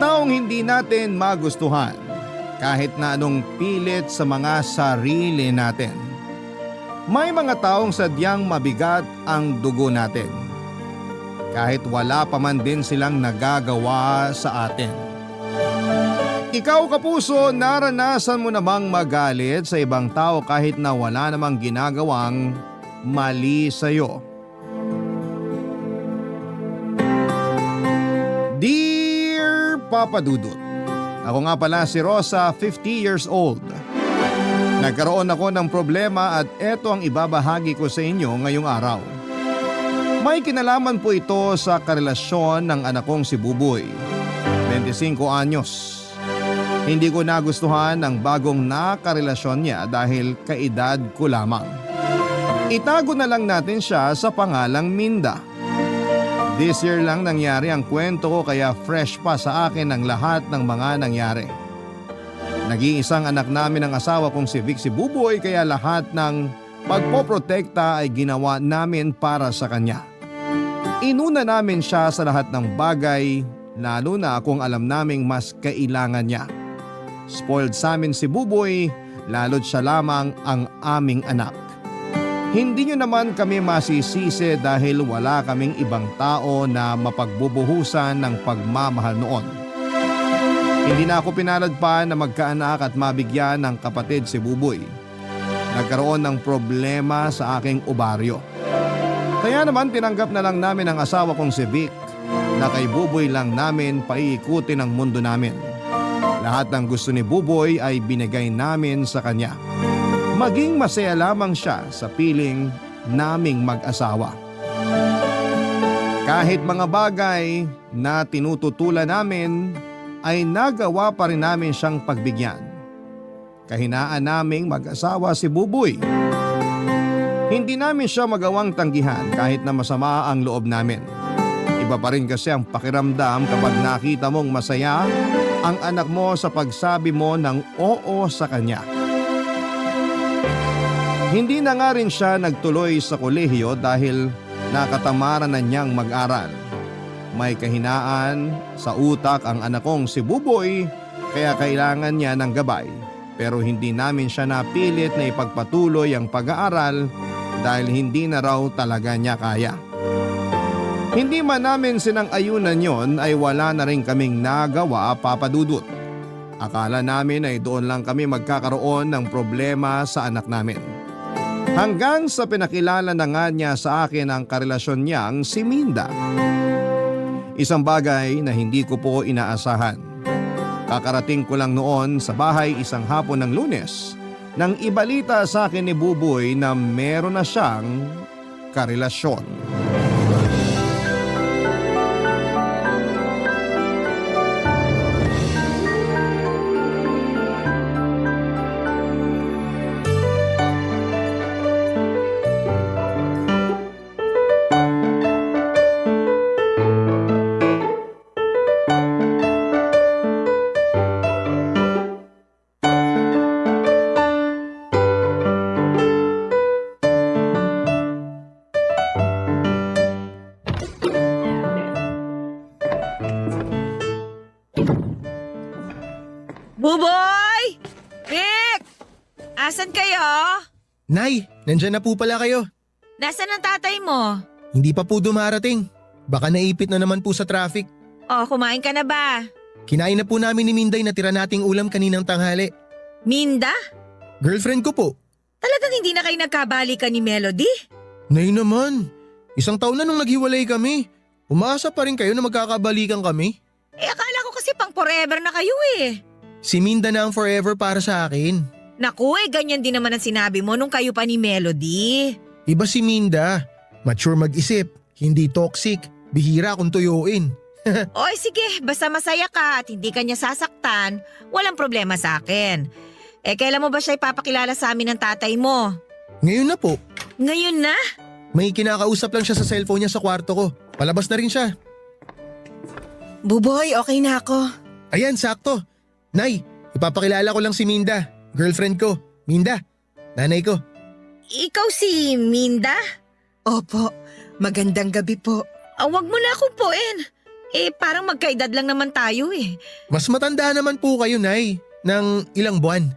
taong hindi natin magustuhan kahit na anong pilit sa mga sarili natin. May mga taong sadyang mabigat ang dugo natin kahit wala pa man din silang nagagawa sa atin. Ikaw kapuso, naranasan mo namang magalit sa ibang tao kahit na wala namang ginagawang mali sa'yo? Dear Papa Dudut, ako nga pala si Rosa, 50 years old. Nagkaroon ako ng problema at eto ang ibabahagi ko sa inyo ngayong araw. May kinalaman po ito sa karelasyon ng anak kong si Buboy, 25 anyos. Hindi ko nagustuhan ang bagong nakarelasyon niya dahil kaedad ko lamang. Itago na lang natin siya sa pangalang Minda. This year lang nangyari ang kwento ko kaya fresh pa sa akin ang lahat ng mga nangyari. Nag-iisang anak namin ang asawa kong si Vic si Buboy kaya lahat ng pagpoprotekta ay ginawa namin para sa kanya. Inuna namin siya sa lahat ng bagay lalo na kung alam naming mas kailangan niya. Spoiled sa amin si Buboy, lalo't siya lamang ang aming anak. Hindi nyo naman kami masisisi dahil wala kaming ibang tao na mapagbubuhusan ng pagmamahal noon. Hindi na ako pinalad pa na magkaanak at mabigyan ng kapatid si Buboy. Nagkaroon ng problema sa aking obaryo. Kaya naman tinanggap na lang namin ang asawa kong si Vic na kay Buboy lang namin paiikutin ang mundo namin. Lahat ng gusto ni Buboy ay binigay namin sa kanya. Maging masaya lamang siya sa piling naming mag-asawa. Kahit mga bagay na tinututulan namin ay nagawa pa rin namin siyang pagbigyan. Kahinaan naming mag-asawa si Buboy. Hindi namin siya magawang tanggihan kahit na masama ang loob namin. Iba pa rin kasi ang pakiramdam kapag nakita mong masaya ang anak mo sa pagsabi mo ng oo sa kanya. Hindi na nga rin siya nagtuloy sa kolehiyo dahil nakatamaran na niyang mag-aral. May kahinaan sa utak ang anak kong si Buboy kaya kailangan niya ng gabay. Pero hindi namin siya napilit na ipagpatuloy ang pag-aaral dahil hindi na raw talaga niya kaya. Hindi man namin sinang-ayunan yon ay wala na rin kaming nagawa, Papa Dudut. Akala namin ay doon lang kami magkakaroon ng problema sa anak namin. Hanggang sa pinakilala na nga niya sa akin ang karelasyon niyang si Minda. Isang bagay na hindi ko po inaasahan. Kakarating ko lang noon sa bahay isang hapon ng Lunes nang ibalita sa akin ni Buboy na meron na siyang karelasyon. Buboy! Vic! Asan kayo? Nay, nandyan na po pala kayo. Nasaan ang tatay mo? Hindi pa po dumarating. Baka naipit na naman po sa traffic. Oh, kumain ka na ba? Kinain na po namin ni Minday na tira nating ulam kaninang tanghali. Minda? Girlfriend ko po. Talagang hindi na kayo nagkabalikan ni Melody? Nay naman, isang taon na nung naghiwalay kami. Umaasa pa rin kayo na magkakabalikan kami. Akala ko kasi pang forever na kayo eh. Si Minda na ang forever para sa akin. Naku ganyan din naman ang sinabi mo nung kayo pa ni Melody. Iba si Minda. Mature mag-isip, hindi toxic, bihira kung tuyuin. Oy sige, basta masaya ka at hindi ka niya sasaktan, walang problema sa akin. Kailan mo ba siya ipapakilala sa amin ng tatay mo? Ngayon na po. Ngayon na? May kinakausap lang siya sa cellphone niya sa kwarto ko. Palabas na rin siya. Buboy, okay na ako. Ayan, sakto. Nay, ipapakilala ko lang si Minda. Girlfriend ko. Minda, nanay ko. Ikaw si Minda? Opo, magandang gabi po. Wag mo na akong puin. Parang magkaedad lang naman tayo eh. Mas matanda naman po kayo, Nay, ng ilang buwan.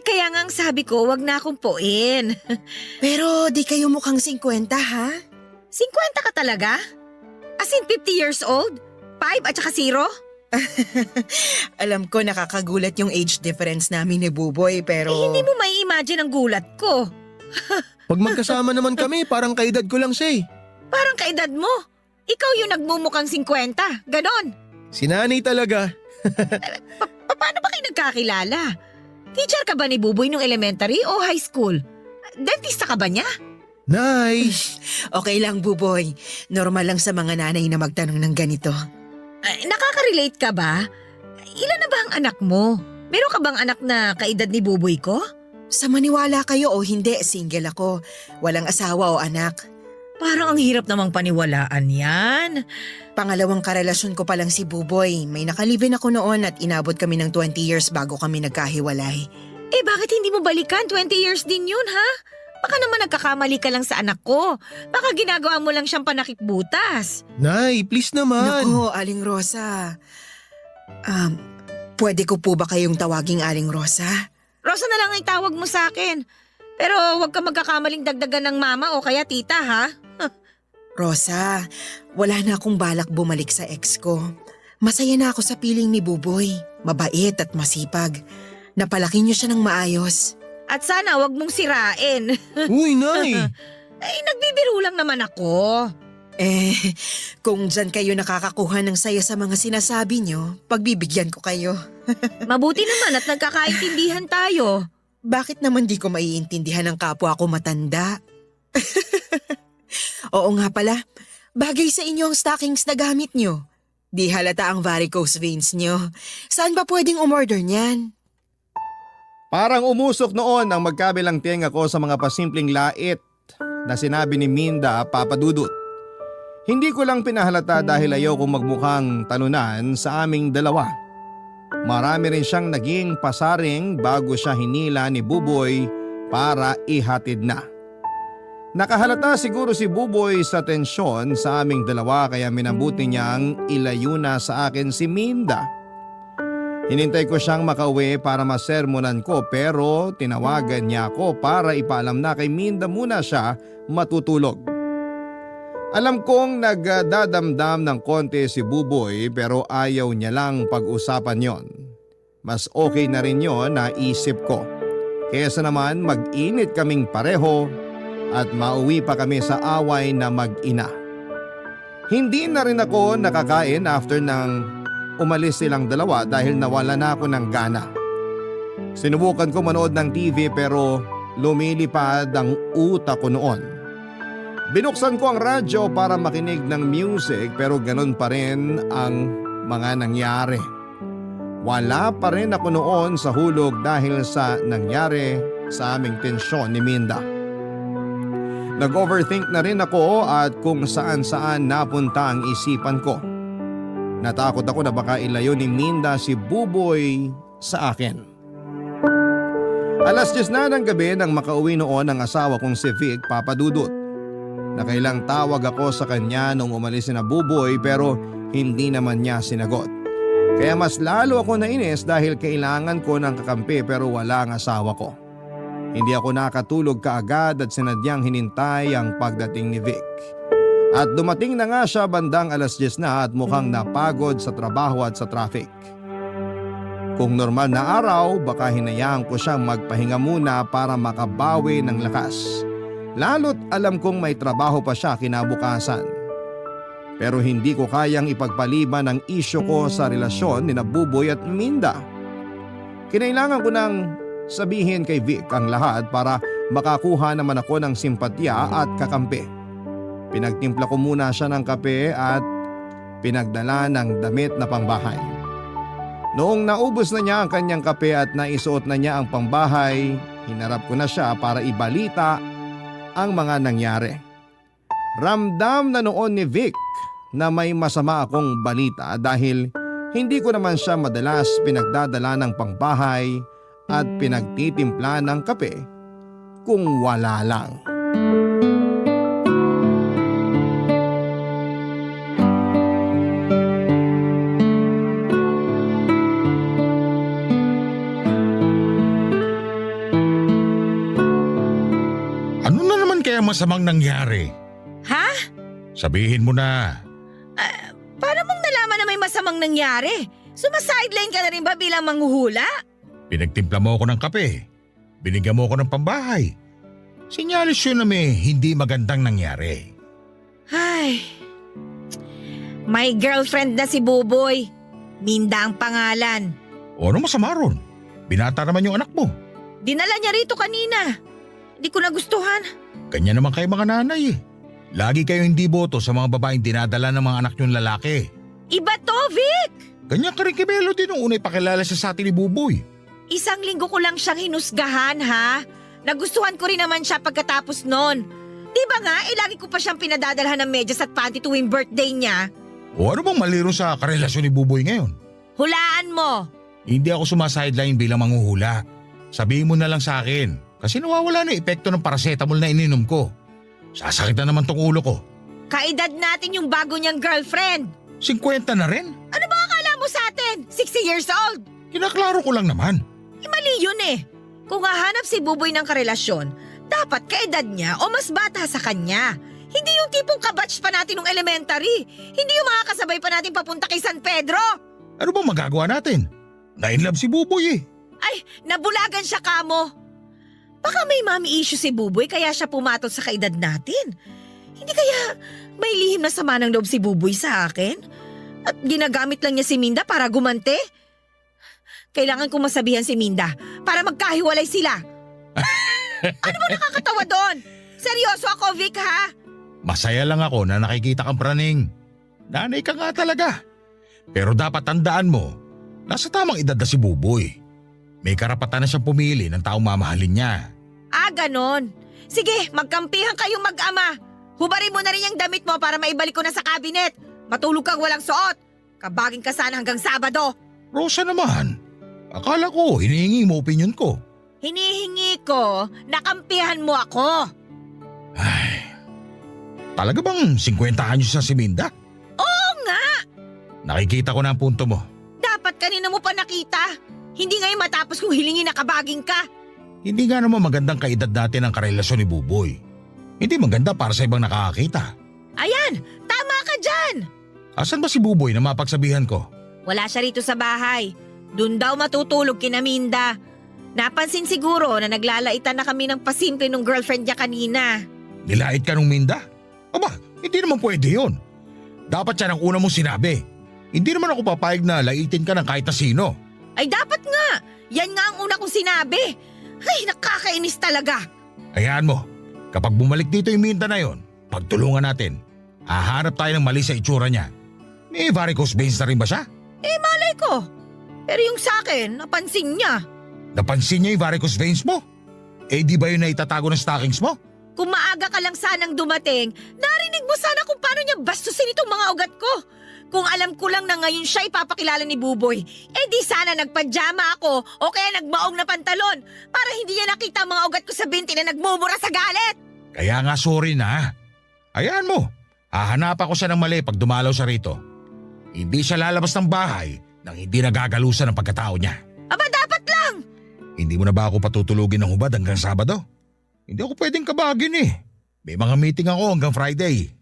Kaya nga ang sabi ko, wag na akong puin. Pero di kayo mukhang 50 ha? 50 ka talaga? As in 50 years old? 5 at saka 0? Alam ko nakakagulat yung age difference namin ni Buboy pero… Hindi mo may imagine ang gulat ko. Pag magkasama naman kami, parang kaedad ko lang siya eh. Parang kaedad mo. Ikaw yung nagmumukhang 50. Ganon. Si Nanay talaga. Paano ba kayo nagkakilala? Teacher ka ba ni Buboy nung elementary o high school? Dentista ka ba niya? Nay! Okay lang Buboy, normal lang sa mga nanay na magtanong ng ganito. Nakaka-relate ka ba? Ilan na ba ang anak mo? Meron ka bang anak na kaedad ni Buboy ko? Sa maniwala kayo o hindi, single ako. Walang asawa o anak. Parang ang hirap namang paniwalaan yan. Pangalawang karelasyon ko pa lang si Buboy. May nakalibin ako noon at inabot kami ng 20 years bago kami nagkahiwalay. Bakit hindi mo balikan? 20 years din yun, ha? Baka naman nagkakamali ka lang sa anak ko. Baka ginagawa mo lang siyang panakipbutas. Nay, please naman. Naku, Aling Rosa. Pwede ko po ba kayong tawaging Aling Rosa? Rosa na lang ay tawag mo sa akin. Pero huwag ka magkakamaling dagdagan ng mama o kaya tita, ha? Rosa, wala na akong balak bumalik sa ex ko. Masaya na ako sa piling ni Buboy. Mabait at masipag. Napalaki niyo siya ng maayos. At sana huwag mong sirain. Uy, Nay! Nagbibiro lang naman ako. Kung dyan kayo nakakakuha ng saya sa mga sinasabi niyo, pagbibigyan ko kayo. Mabuti naman at nagkakaintindihan tayo. Bakit naman di ko maiintindihan ng kapwa ko matanda? Oo nga pala, bagay sa inyo ang stockings na gamit niyo. Di halata ang varicose veins niyo. Saan ba pwedeng umorder niyan? Parang umusok noon ang magkabilang tenga ko sa mga pasimpleng lait na sinabi ni Minda, Papa Dudut. Hindi ko lang pinahalata dahil ayaw kong magmukhang talunan sa aming dalawa. Marami rin siyang naging pasaring bago siya hinila ni Buboy para ihatid na. Nakahalata siguro si Buboy sa tensyon sa aming dalawa kaya minabuti niyang ilayo na sa akin si Minda. Hinintay ko siyang makauwi para masermonan ko pero tinawagan niya ako para ipaalam na kay Minda muna siya matutulog. Alam kong nagdadamdam ng konti si Buboy pero ayaw niya lang pag-usapan yon. Mas okay na rin yon na isip ko. Kesa naman mag-init kaming pareho at mauwi pa kami sa away na mag-ina. Hindi na rin ako nakakain after ng umalis silang dalawa dahil nawala na ako ng gana. Sinubukan ko manood ng TV pero lumilipad ang utak ko noon. Binuksan ko ang radyo para makinig ng music pero ganun pa rin ang mga nangyari. Wala pa rin ako noon sa hulog dahil sa nangyari sa aming tensyon ni Minda. Nag-overthink na rin ako at kung saan-saan napunta ang isipan ko. Natakot ako na baka ilayo ni Minda si Buboy sa akin. 10:00 na ng gabi nang makauwi noon ang asawa kong si Vic, Papa Dudut. Nakailang tawag ako sa kanya nung umalis na Buboy pero hindi naman niya sinagot. Kaya mas lalo ako nainis dahil kailangan ko ng kakampi pero wala ang asawa ko. Hindi ako nakatulog kaagad at sinadyang hinintay ang pagdating ni Vic. At dumating na nga siya bandang 10:00 na at mukhang napagod sa trabaho at sa traffic. Kung normal na araw, baka hinayaan ko siyang magpahinga muna para makabawi ng lakas. Lalo't alam kong may trabaho pa siya kinabukasan. Pero hindi ko kayang ipagpaliban ang isyu ko sa relasyon ni Buboy at Minda. Kinailangan ko nang sabihin kay Vic ang lahat para makakuha naman ako ng simpatya at kakampi. Pinagtimpla ko muna siya ng kape at pinagdala ng damit na pangbahay. Noong naubos na niya ang kanyang kape at naisuot na niya ang pangbahay, hinarap ko na siya para ibalita ang mga nangyari. Ramdam na noon ni Vic na may masama akong balita dahil hindi ko naman siya madalas pinagdadala ng pangbahay at pinagtitimpla ng kape kung wala lang. masamang nangyari? Ha? Sabihin mo na. Paano mong nalaman na may masamang nangyari? Sumasideline ka na rin ba bilang manghuhula? Pinagtimpla mo ako ng kape. Binigyan mo ako ng pambahay. Sinyalis yun na may hindi magandang nangyari. Ay, may girlfriend na si Buboy. Minda ang pangalan. O ano masama ron? Binata naman yung anak mo. Dinala niya rito kanina. Hindi ko nagustuhan. Ganyan naman kayo mga nanay eh. Lagi kayo hindi boto sa mga babaeng dinadala ng mga anak niyong lalaki. Iba to, Vic! Ganyan ka rin kay Melo din nung unay pakilala siya sa atin ni Buboy. Isang linggo ko lang siyang hinusgahan, ha? Nagustuhan ko rin naman siya pagkatapos nun. Di ba nga, lagi ko pa siyang pinadadalhan ng medyas at panty tuwing birthday niya. O ano bang maliro sa karelasyon ni Buboy ngayon? Hulaan mo! Hindi ako sumasideline bilang manghuhula. Sabihin mo na lang sa akin kasi nawawala na epekto ng paracetamol na ininom ko. Sasakit na naman tong ulo ko. Kaedad natin yung bago niyang girlfriend. 50 na rin? Ano ba akala mo sa atin? 60 years old? Kinaklaro ko lang naman. Mali yun eh. Kung hahanap si Buboy ng karelasyon, dapat kaedad niya o mas bata sa kanya. Hindi yung tipong kabatch pa natin nung elementary. Hindi yung mga kasabay pa natin papunta kay San Pedro. Ano bang magagawa natin? Na-inlove si Buboy eh. Ay, nabulagan siya kamo. Baka may mommy issue si Buboy kaya siya pumatol sa kaedad natin. Hindi kaya may lihim na sama ng loob si Buboy sa akin? At ginagamit lang niya si Minda para gumante? Kailangan kong masabihan si Minda para magkahiwalay sila. Ano ba nakakatawa doon? Seryoso ako, Vic, ha? Masaya lang ako na nakikita kang praning. Nanay ka nga talaga. Pero dapat tandaan mo, nasa tamang edad na si Buboy. May karapatan na siyang pumili ng taong mamahalin niya. Ah, ganon. Sige, magkampihan kayong mag-ama. Hubarin mo na rin yung damit mo para maibalik ko na sa cabinet. Matulog kang walang suot. Kabaging ka sana hanggang Sabado. Rosa naman, akala ko hinihingi mo opinion ko. Hinihingi ko, nakampihan mo ako. Ay, talaga bang 50 anyos na si Minda? Oo nga! Nakikita ko na ang punto mo. Dapat kanina mo pa nakita. Hindi ngayon matapos kung hilingin na kabaging ka. Hindi nga naman magandang kaedad natin ang karelasyon ni Buboy. Hindi maganda para sa ibang nakakakita. Ayan, tama ka dyan. Asan ba si Buboy na mapagsabihan ko? Wala siya rito sa bahay. Doon daw matutulog kina Minda. Napansin siguro na naglalaitan na kami ng pasimple ng girlfriend niya kanina. Nilait ka nung Minda? Aba, hindi naman pwede yun. Dapat yan ang una mong sinabi. Hindi naman ako papayag na laitin ka ng kahit na sino. Ay dapat nga. Yan nga ang una kong sinabi. Ay, nakakainis talaga. Hayaan mo, kapag bumalik dito yung Minda na yon, pagtulungan natin. Hahanap tayo ng mali sa itsura niya. May varicose veins na rin ba siya? Malay ko. Pero yung sa akin, napansin niya. Napansin niya yung varicose veins mo? Eh di ba yun na itatago ng stockings mo? Kung maaga ka lang sanang dumating, narinig mo sana kung paano niya bastusin itong mga ugat ko. Kung alam ko lang na ngayon siya ipapakilala ni Buboy, di sana nagpajama ako o kaya nagmaong na pantalon para hindi niya nakita ang mga ugat ko sa binti na nagmumura sa galit. Kaya nga sorry na. Hayaan mo, hahanapan ko siya ng mali pag dumalaw siya rito. Hindi siya lalabas ng bahay nang hindi nagagalusan ng pagkatao niya. Aba dapat lang! Hindi mo na ba ako patutulugin ng hubad hanggang Sabado? Hindi ako pwedeng kabagin eh. May mga meeting ako hanggang Friday.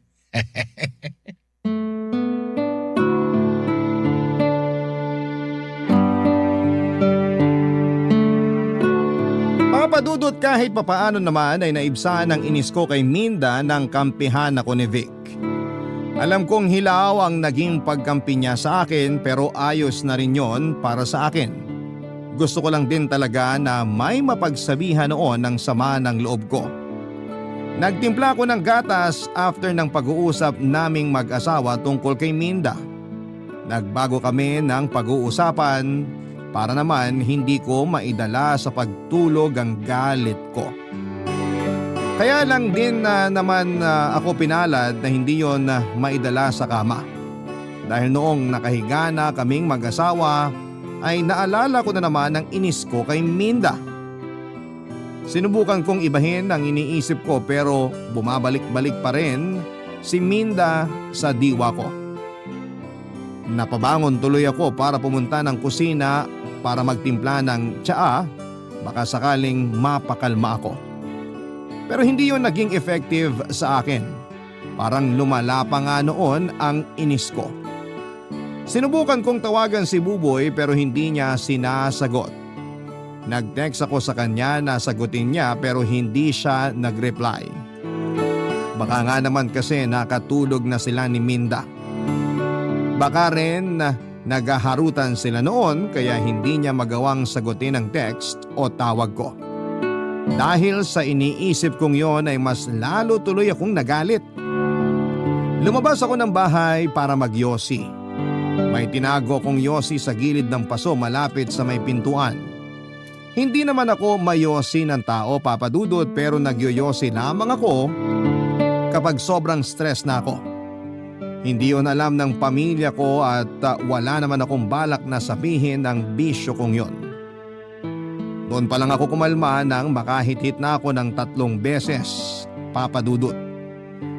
Papadudot kahit papaano naman ay naibsan ang inis ko kay Minda ng kampihan ako ni Vic. Alam kong hilaw ang naging pagkampi niya sa akin pero ayos na rin yon para sa akin. Gusto ko lang din talaga na may mapagsabihan noon ng sama ng loob ko. Nagtimpla ko ng gatas after ng pag-uusap naming mag-asawa tungkol kay Minda. Nagbago kami ng pag-uusapan para naman hindi ko maidala sa pagtulog ang galit ko. Kaya lang din naman ako pinalad na hindi yon maidala sa kama. Dahil noong nakahiga na kaming mag-asawa ay naalala ko na naman ang inis ko kay Minda. Sinubukan kong ibahin ang iniisip ko pero bumabalik-balik pa rin si Minda sa diwa ko. Napabangon tuloy ako para pumunta ng kusina para magtimpla ng tsaa, baka sakaling mapakalma ako. Pero hindi yun naging effective sa akin. Parang lumala pa nga noon ang inis ko. Sinubukan kong tawagan si Buboy pero hindi niya sinasagot. Nag-text ako sa kanya na sagutin niya pero hindi siya nag-reply. Baka nga naman kasi nakatulog na sila ni Minda. Baka rin naghaharutan sila noon kaya hindi niya magawang sagutin ang text o tawag ko. Dahil sa iniisip kong yon ay mas lalo tuloy akong nagalit. Lumabas ako ng bahay para magyosi. May tinago kong yosi sa gilid ng paso malapit sa may pintuan. Hindi naman ako mayosi ng tao, Papa Dudut, pero nagyoyosi lamang ako kapag sobrang stress na ako. Hindi yun alam ng pamilya ko at wala naman akong balak na sabihin ang bisyo kong yon. Doon pa lang ako kumalma nang makahit-hit na ako ng 3 beses, Papa Dudut.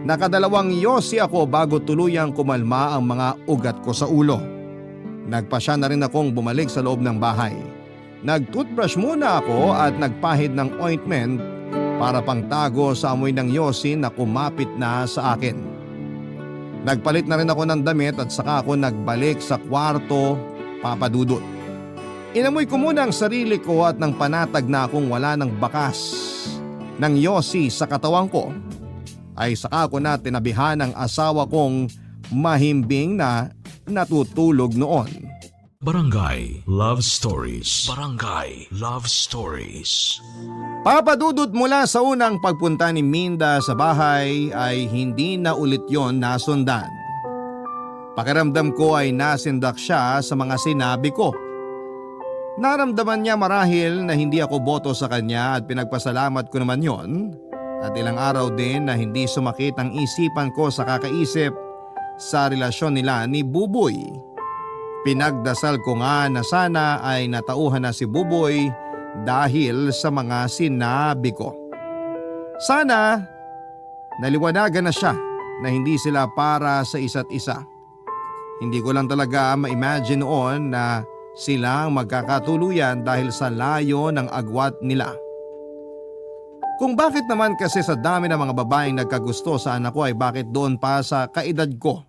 Nakadalawang yosi ako bago tuluyang kumalma ang mga ugat ko sa ulo. Nagpasya na rin akong bumalik sa loob ng bahay. Nag-toothbrush muna ako at nagpahid ng ointment para pangtago sa amoy ng yosi na kumapit na sa akin. Nagpalit na rin ako ng damit at saka ako nagbalik sa kwarto, Papa Dudut. Inamoy ko muna ang sarili ko at nang panatag na akong wala ng bakas ng yosi sa katawan ko, ay saka ko na tinabihan ang asawa kong mahimbing na natutulog noon. Barangay Love Stories. Barangay Love Stories. Papa Dudut, mula sa unang pagpunta ni Minda sa bahay ay hindi na ulit yon nasundan. Pakiramdam ko ay nasindak siya sa mga sinabi ko. Naramdaman niya marahil na hindi ako boto sa kanya at pinagpasalamat ko naman yon. At ilang araw din na hindi sumakit ang isipan ko sa kakaisip sa relasyon nila ni Buboy. Pinagdasal ko nga na sana ay natauhan na si Buboy dahil sa mga sinabi ko. Sana naliwanagan na siya na hindi sila para sa isa't isa. Hindi ko lang talaga ma-imagine noon na sila ang magkakatuluyan dahil sa layo ng agwat nila. Kung bakit naman kasi sa dami ng mga babaeng nagkagusto sa anak ko ay bakit doon pa sa kaedad ko?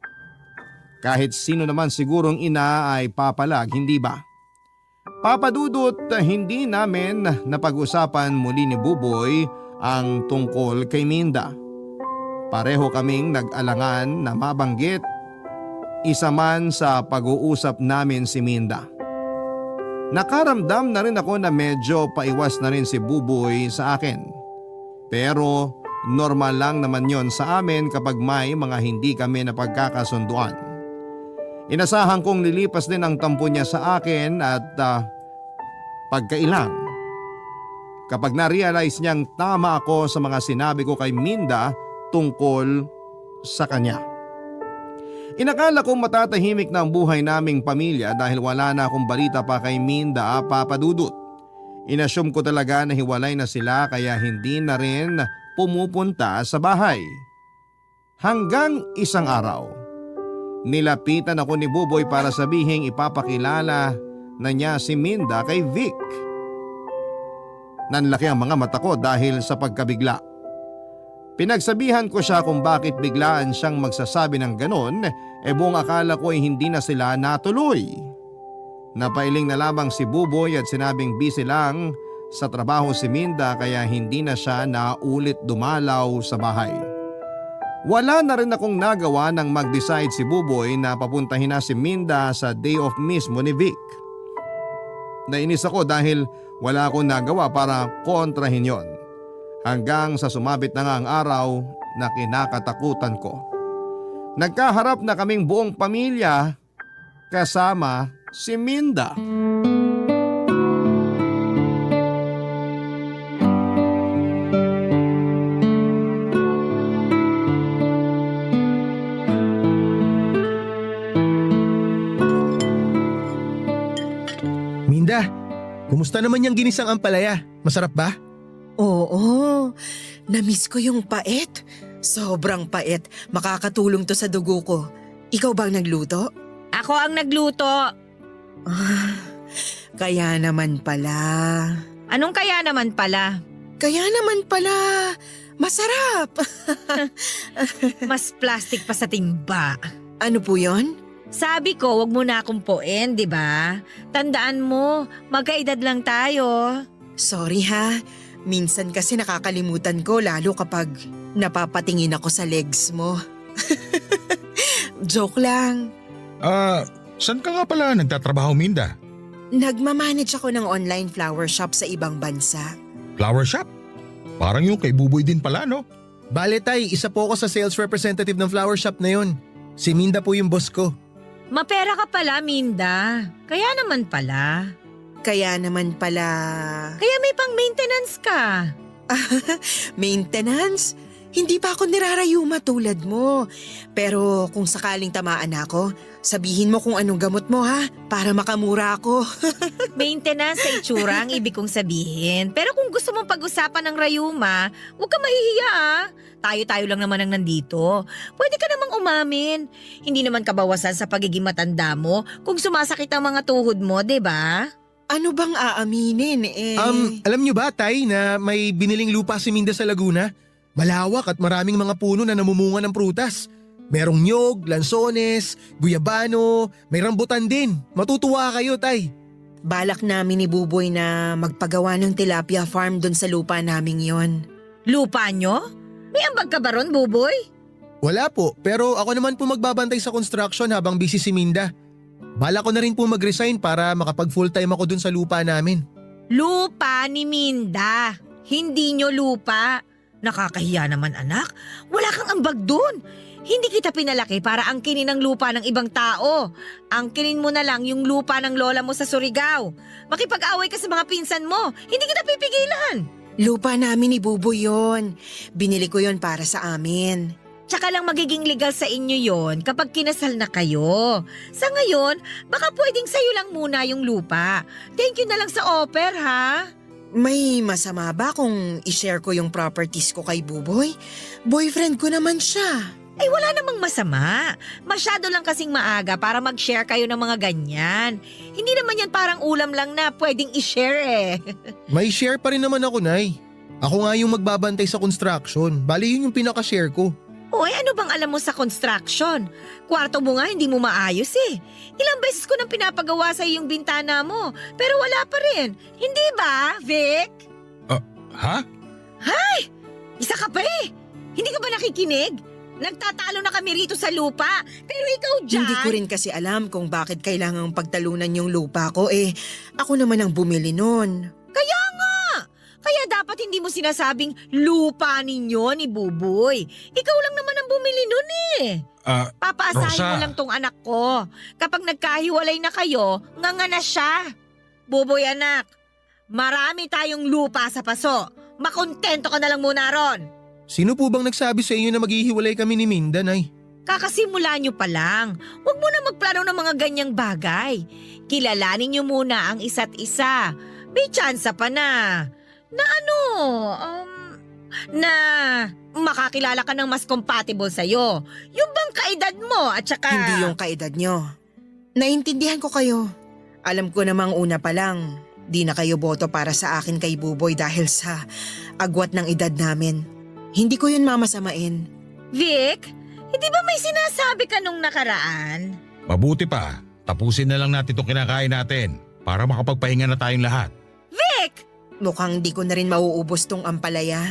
Kahit sino naman sigurong ina ay papalag, hindi ba? Papa Dudut, hindi namin napag-usapan muli ni Buboy ang tungkol kay Minda. Pareho kaming nag-alangan na mabanggit isa man sa pag-uusap namin si Minda. Nakaramdam na rin ako na medyo paiwas na rin si Buboy sa akin. Pero normal lang naman yon sa amin kapag may mga hindi kami napagkakasunduan. Inasahan kong lilipas din ang tampo niya sa akin at pagkailang. Kapag na-realize niyang tama ako sa mga sinabi ko kay Minda tungkol sa kanya. Inakala kong matatahimik na ang buhay naming pamilya dahil wala na akong balita pa kay Minda, Papa Dudut. Inassume ko talaga na hiwalay na sila kaya hindi na rin pumupunta sa bahay. Hanggang isang araw, nilapitan ako ni Buboy para sabihing ipapakilala na niya si Minda kay Vic. Nanlaki ang mga mata ko dahil sa pagkabigla. Pinagsabihan ko siya kung bakit biglaan siyang magsasabi ng ganon, buong akala ko ay hindi na sila natuloy. Napailing na lamang si Buboy at sinabing busy lang sa trabaho si Minda kaya hindi na siya naulit dumalaw sa bahay. Wala na rin akong nagawa nang mag-decide si Buboy na papuntahin na si Minda sa day off mismo ni Vic. Nainis ako dahil wala akong nagawa para kontrahin yon. Hanggang sa sumabit na nga ang araw na kinakatakutan ko. Nagkaharap na kaming buong pamilya kasama si Minda. Minda, kumusta naman yung ginisang ampalaya? Masarap ba? Oo, namiss ko yung pait. Sobrang pait. Makakatulong to sa dugo ko. Ikaw ba ang nagluto? Ako ang nagluto. Kaya naman pala. Anong kaya naman pala? Kaya naman pala. Masarap! Mas plastic pa sa timba. Ano po yon? Sabi ko, wag mo na akong puin, di ba? Tandaan mo, magkaedad lang tayo. Sorry ha. Minsan kasi nakakalimutan ko lalo kapag napapatingin ako sa legs mo. Joke lang. Saan ka nga pala nagtatrabaho, Minda? Nagmamanage ako ng online flower shop sa ibang bansa. Flower shop? Parang yung kay Buboy din pala, no? Bale tay, isa po ako sa sales representative ng flower shop na yun. Si Minda po yung boss ko. Mapera ka pala, Minda. Kaya naman pala. Kaya naman pala… Kaya may pang-maintenance ka. Maintenance? Hindi pa ako nirarayuma tulad mo. Pero kung sakaling tamaan ako, sabihin mo kung anong gamot mo ha, para makamura ako. Maintenance sa itsura ang ibig kong sabihin. Pero kung gusto mong pag-usapan ng rayuma, huwag ka mahihiya ah. Tayo-tayo lang naman ang nandito. Pwede ka namang umamin. Hindi naman kabawasan sa pagiging matanda mo kung sumasakit ang mga tuhod mo, 'di ba? Ano bang aaminin Alam nyo ba tay na may biniling lupa si Minda sa Laguna? Malawak at maraming mga puno na namumunga ng prutas. Merong nyog, lansones, guyabano, may rambutan din. Matutuwa kayo tay. Balak namin ni Buboy na magpagawa ng tilapia farm doon sa lupa naming yon. Lupa nyo? May ambag ka ba ron, Buboy? Wala po, pero ako naman po magbabantay sa construction habang busy si Minda. Bala ko na rin po mag-resign para makapag full time ako dun sa lupa namin. Lupa ni Minda. Hindi nyo lupa. Nakakahiya naman anak. Wala kang ambag dun. Hindi kita pinalaki para angkinin ang lupa ng ibang tao. Angkinin mo na lang yung lupa ng lola mo sa Surigao. Makipag-away ka sa mga pinsan mo. Hindi kita pipigilan. Lupa namin ni Buboy yon. Binili ko yon para sa amin. Tsaka lang magiging legal sa inyo yon kapag kinasal na kayo. Sa ngayon, baka pwedeng sa'yo lang muna yung lupa. Thank you na lang sa offer, ha? May masama ba kung i-share ko yung properties ko kay Buboy? Boyfriend ko naman siya. Ay wala namang masama. Masyado lang kasing maaga para mag-share kayo ng mga ganyan. Hindi naman yan parang ulam lang na pwedeng i-share eh. May share pa rin naman ako, Nay. Ako nga yung magbabantay sa construction. Bali yun yung pinaka-share ko. Uy, ano bang alam mo sa construction? Kwarto mo nga hindi mo maayos eh. Ilang beses ko nang pinapagawa sa yung bintana mo, pero wala pa rin. Hindi ba, Vic? Ha? Isa ka pa eh. Hindi ka ba nakikinig? Nagtatalo na kami rito sa lupa, pero ikaw dyan… Hindi ko rin kasi alam kung bakit kailangang pagtalunan yung lupa ko ako naman ang bumili nun. Kaya nga! Kaya dapat hindi mo sinasabing lupa ninyo ni Buboy. Ikaw lang naman ang bumili nun eh. Papaasahin Rosa. mo lang tong anak ko. Kapag nagkahiwalay na kayo, nga na siya. Buboy anak, marami tayong lupa sa paso. Makontento ka na lang muna ron. Sino po bang nagsabi sa inyo na maghihiwalay kami ni Minda, Nay? Kakasimula nyo pa lang. Huwag mo na magplano ng mga ganyang bagay. Kilalanin nyo muna ang isa't isa. May tsansa pa na na makakilala ka ng mas compatible sa'yo. Yung bang kaedad mo at saka… Hindi yung kaedad nyo. Naintindihan ko kayo. Alam ko namang una pa lang, di na kayo boto para sa akin kay Buboy dahil sa agwat ng edad namin. Hindi ko yun mamasamain. Vic, hindi ba may sinasabi ka nung nakaraan? Mabuti pa, tapusin na lang natin itong kinakain natin para makapagpahinga na tayong lahat. Vic! Mukhang di ko na rin mauubos tong ampalaya.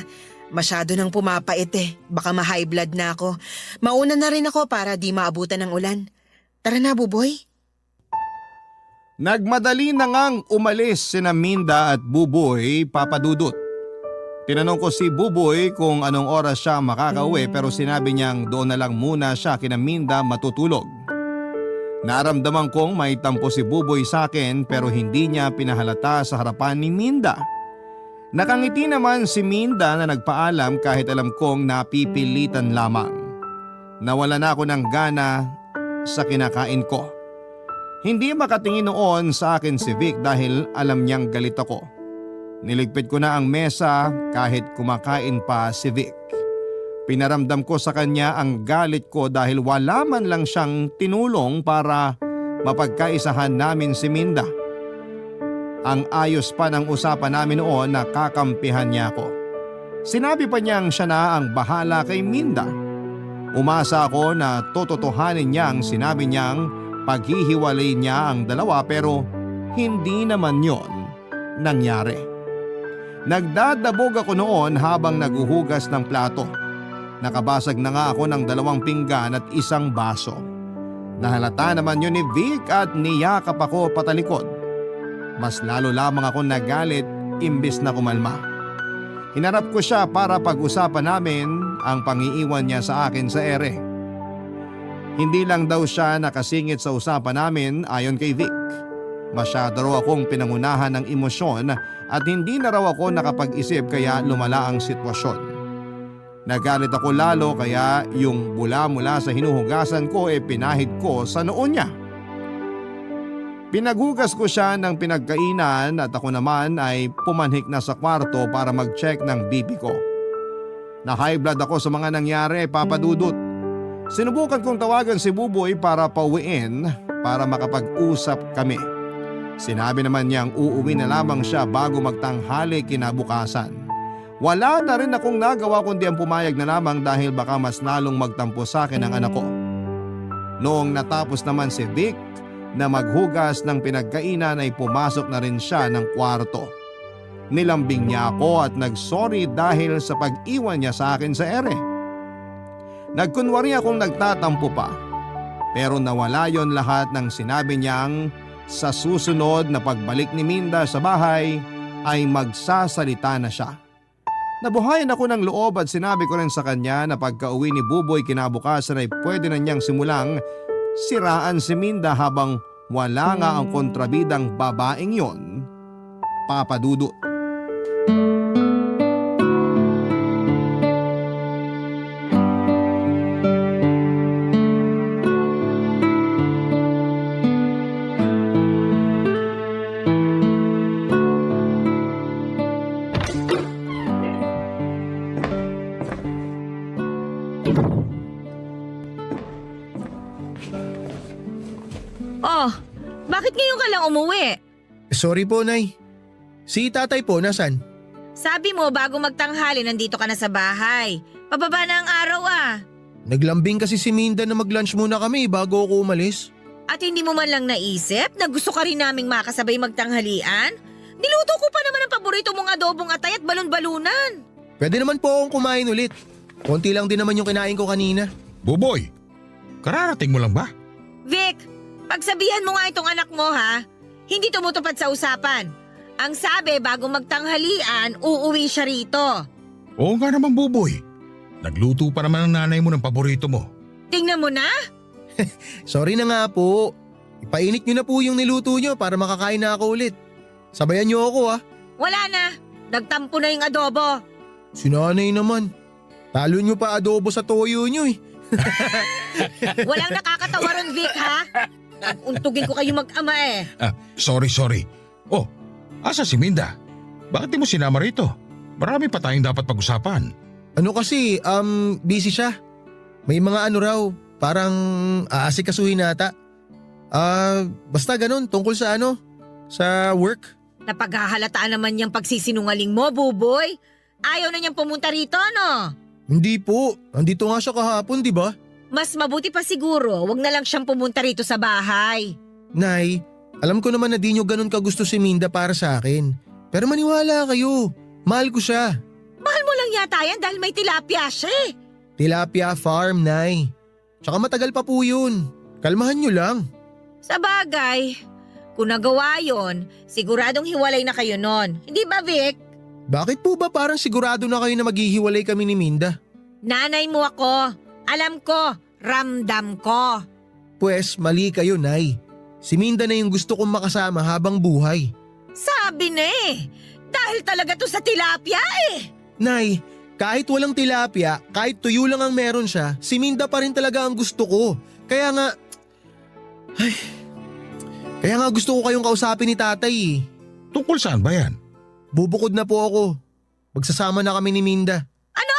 Masyado nang pumapait Baka ma-high blood na ako. Mauna na rin ako para di maabutan ng ulan. Tara na, Buboy. Nagmadali na ngang umalis sina Minda at Buboy, Papa Dudut. Tinanong ko si Buboy kung anong oras siya makakauwi pero sinabi niyang doon na lang muna siya kina Minda matutulog. Naramdaman kong may tampo si Buboy sa akin pero hindi niya pinahalata sa harapan ni Minda. Nakangiti naman si Minda na nagpaalam kahit alam kong napipilitan lamang. Nawala na ako ng gana sa kinakain ko. Hindi makatingin noon sa akin si Vic dahil alam niyang galit ako. Niligpit ko na ang mesa kahit kumakain pa si Vic. Pinaramdam ko sa kanya ang galit ko dahil wala man lang siyang tinulong para mapagkaisahan namin si Minda. Ang ayos pa ng usapan namin noon na kakampihan niya ako. Sinabi pa niyang siya na ang bahala kay Minda. Umasa ako na tototohanin niya ang sinabi niyang paghihiwalay niya ang dalawa pero hindi naman yon nangyari. Nagdadabog ako noon habang naguhugas ng plato. Nakabasag na nga ako ng 2 pinggan at 1 baso. Nahalata naman yun ni Vic at niyakap ako patalikod. Mas lalo lamang ako nagalit imbis na kumalma. Hinarap ko siya para pag-usapan namin ang pangiiwan niya sa akin sa ere. Hindi lang daw siya nakasingit sa usapan namin ayon kay Vic. Masyado raw akong pinangunahan ng emosyon at hindi na raw ako nakapag-isip kaya lumala ang sitwasyon. Nagalit ako lalo kaya yung bula mula sa hinuhugasan ko pinahid ko sa noo niya. Pinaghugas ko siya ng pinagkainan at ako naman ay pumanhik na sa kwarto para mag-check ng BP ko. Na-high blood ako sa mga nangyari, Papa Dudut. Sinubukan kong tawagan si Buboy para pauwiin para makapag-usap kami. Sinabi naman niyang uuwi na lamang siya bago magtanghali kinabukasan. Wala na rin akong nagawa kundi ang pumayag na lamang dahil baka mas lalong magtampo sa akin ang anak ko. Noong natapos naman si Vic na maghugas ng pinagkainan ay pumasok na rin siya ng kwarto. Nilambing niya ako at nagsorry dahil sa pag-iwan niya sa akin sa ere. Nagkunwari akong nagtatampo pa pero nawala yon lahat ng sinabi niyang sa susunod na pagbalik ni Minda sa bahay ay magsasalita na siya. Nabuhayan ako ng loob at sinabi ko rin sa kanya na pagka-uwi ni Buboy kinabukasan ay pwede na niyang simulang siraan si Minda habang wala nga ang kontrabidang babaeng yon, Papa Dudut. Oh, bakit ngayon ka lang umuwi? Sorry po, Nay. Si tatay po, nasan? Sabi mo bago magtanghali nandito ka na sa bahay. Pababa na ang araw ah. Naglambing kasi si Minda na mag-lunch muna kami bago ako umalis. At hindi mo man lang naisip na gusto ka rin naming makasabay magtanghalian? Niluto ko pa naman ang paborito mong adobong atay at balon-balunan. Pwede naman po akong kumain ulit. Konti lang din naman yung kinain ko kanina. Buboy, kararating mo lang ba? Vic, pagsabihan mo nga itong anak mo ha. Hindi tumutupad sa usapan. Ang sabi bago magtanghalian, uuwi siya rito. Oo nga naman, Buboy. Nagluto pa naman ang nanay mo ng paborito mo. Tingnan mo na. Sorry na nga po. Ipainit nyo na po yung niluto nyo para makakain na ako ulit. Sabayan nyo ako ah. Wala na. Nagtampo na yung adobo. Si nanay naman. Talo nyo pa adobo sa toyo nyo eh. Walang nakakatawa ron, Vic ha. Untugin ko kayo mag-ama eh. Sorry. Oh, asa si Minda? Bakit di mo sinama rito? Marami pa tayong dapat pag-usapan. Ano kasi, busy siya. May mga ano raw, parang aasikasuhin nata. Basta ganun, tungkol sa sa work. Napaghahalataan naman niyang pagsisinungaling mo, Buboy. Ayaw na niyang pumunta rito, no? Hindi po, andito nga siya kahapon, di ba? Mas mabuti pa siguro, wag na lang siyang pumunta rito sa bahay. Nay, alam ko naman na di nyo ganun kagusto si Minda para sa akin. Pero maniwala kayo, mahal ko siya. Mahal mo lang yata yan dahil may tilapia siya eh. Tilapia Farm, Nay. Tsaka matagal pa po yun. Kalmahan nyo lang. Sa bagay, kung nagawa yon, siguradong hiwalay na kayo nun. Hindi ba, Vic? Bakit po ba parang sigurado na kayo na maghihiwalay kami ni Minda? Nanay mo ako. Alam ko, ramdam ko. Pwes, mali kayo, Nay. Si Minda na yung gusto kong makasama habang buhay. Sabi na eh. Dahil talaga to sa tilapia eh. Nay, kahit walang tilapia, kahit tuyo lang ang meron siya, si Minda pa rin talaga ang gusto ko. Kaya nga gusto ko kayong kausapin ni tatay eh. Tungkol saan ba yan? Bubukod na po ako. Magsasama na kami ni Minda. Ano?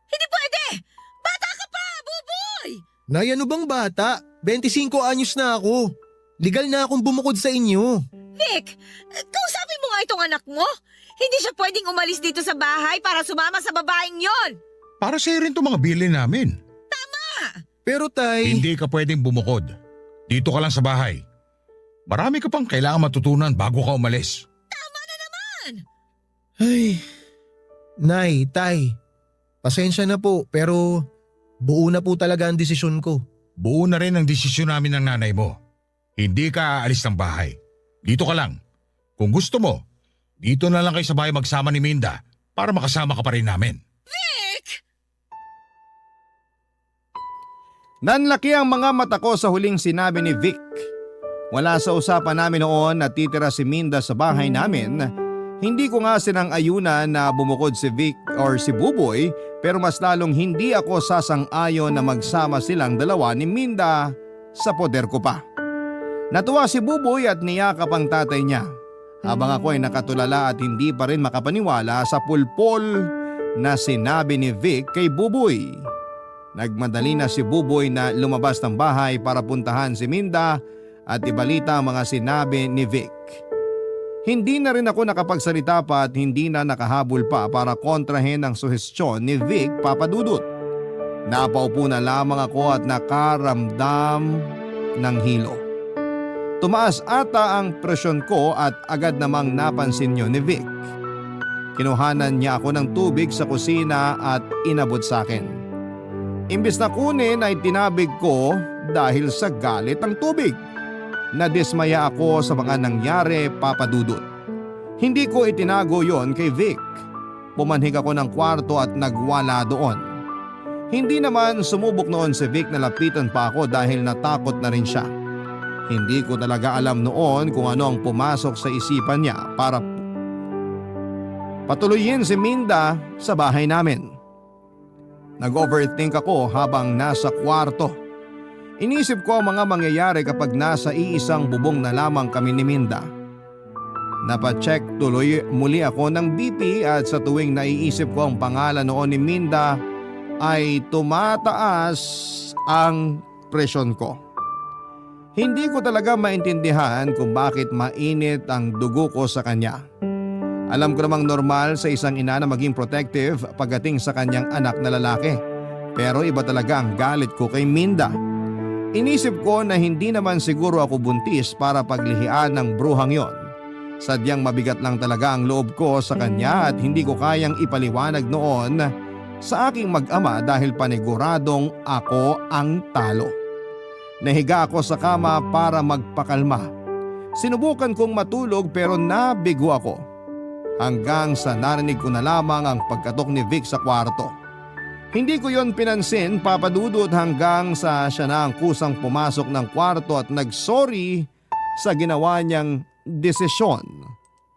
Hindi pwede! Bata ka pa, Buboy! Nay, ano bang bata? 25 anyos na ako. Legal na akong bumukod sa inyo. Vic, kausapin mo nga itong anak mo. Hindi siya pwedeng umalis dito sa bahay para sumama sa babaeng yon. Para sa'yo rin itong mga bilin namin. Pero tay… Hindi ka pwedeng bumukod. Dito ka lang sa bahay. Marami ka pang kailangan matutunan bago ka umalis. Ay… Nay, tay. Pasensya na po pero buo na po talaga ang desisyon ko. Buo na rin ang desisyon namin ng nanay mo. Hindi ka aalis ng bahay. Dito ka lang. Kung gusto mo, dito na lang kayo sa bahay magsama ni Minda para makasama ka pa rin namin. Nanlaki ang mga mata ko sa huling sinabi ni Vic. Wala sa usapan namin noon na titira si Minda sa bahay namin. Hindi ko nga sinang-ayunan na bumukod si Vic or si Buboy, pero mas lalong hindi ako sasang-ayon na magsama silang dalawa ni Minda sa poder ko pa. Natuwa si Buboy at niyakap ang tatay niya, habang ako ay nakatulala at hindi pa rin makapaniwala sa pulpol na sinabi ni Vic kay Buboy. Nagmadali na si Buboy na lumabas ng bahay para puntahan si Minda at ibalita ang mga sinabi ni Vic. Hindi na rin ako nakapagsalita pa at hindi na nakahabol pa para kontrahin ang suhestyon ni Vic Papadudut. Napaupo na lamang ako at nakaramdam ng hilo. Tumaas ata ang presyon ko at agad namang napansin niyo ni Vic. Kinuhanan niya ako ng tubig sa kusina at inabot sa akin. Imbis na kunin ay tinabig ko dahil sa galit ng tubig. Nadismaya ako sa mga nangyari, Papadudut. Hindi ko itinago yon kay Vic. Pumanhig ako ng kwarto at nagwala doon. Hindi naman sumubok noon si Vic na lapitan pa ako dahil natakot na rin siya. Hindi ko talaga alam noon kung ano ang pumasok sa isipan niya para patuloyin si Minda sa bahay namin. Nag-overthink ako habang nasa kwarto. Inisip ko ang mga mangyayari kapag nasa iisang bubong na lamang kami ni Minda. Napacheck tuloy muli ako ng BP at sa tuwing naiisip ko ang pangalan noon ni Minda ay tumataas ang presyon ko. Hindi ko talaga maintindihan kung bakit mainit ang dugo ko sa kanya. Alam ko namang normal sa isang ina na maging protective pagdating sa kanyang anak na lalaki. Pero iba talaga ang galit ko kay Minda. Inisip ko na hindi naman siguro ako buntis para paglihian ng bruhang yon. Sadyang mabigat lang talaga ang loob ko sa kanya at hindi ko kayang ipaliwanag noon sa aking mag-ama dahil paniguradong ako ang talo. Nahiga ako sa kama para magpakalma. Sinubukan kong matulog pero nabigo ako. Hanggang sa narinig ko na lamang ang pagkatok ni Vic sa kwarto. Hindi ko yon pinansin, Papadudut, hanggang sa siya na ang kusang pumasok ng kwarto at nagsorry sa ginawa niyang desisyon,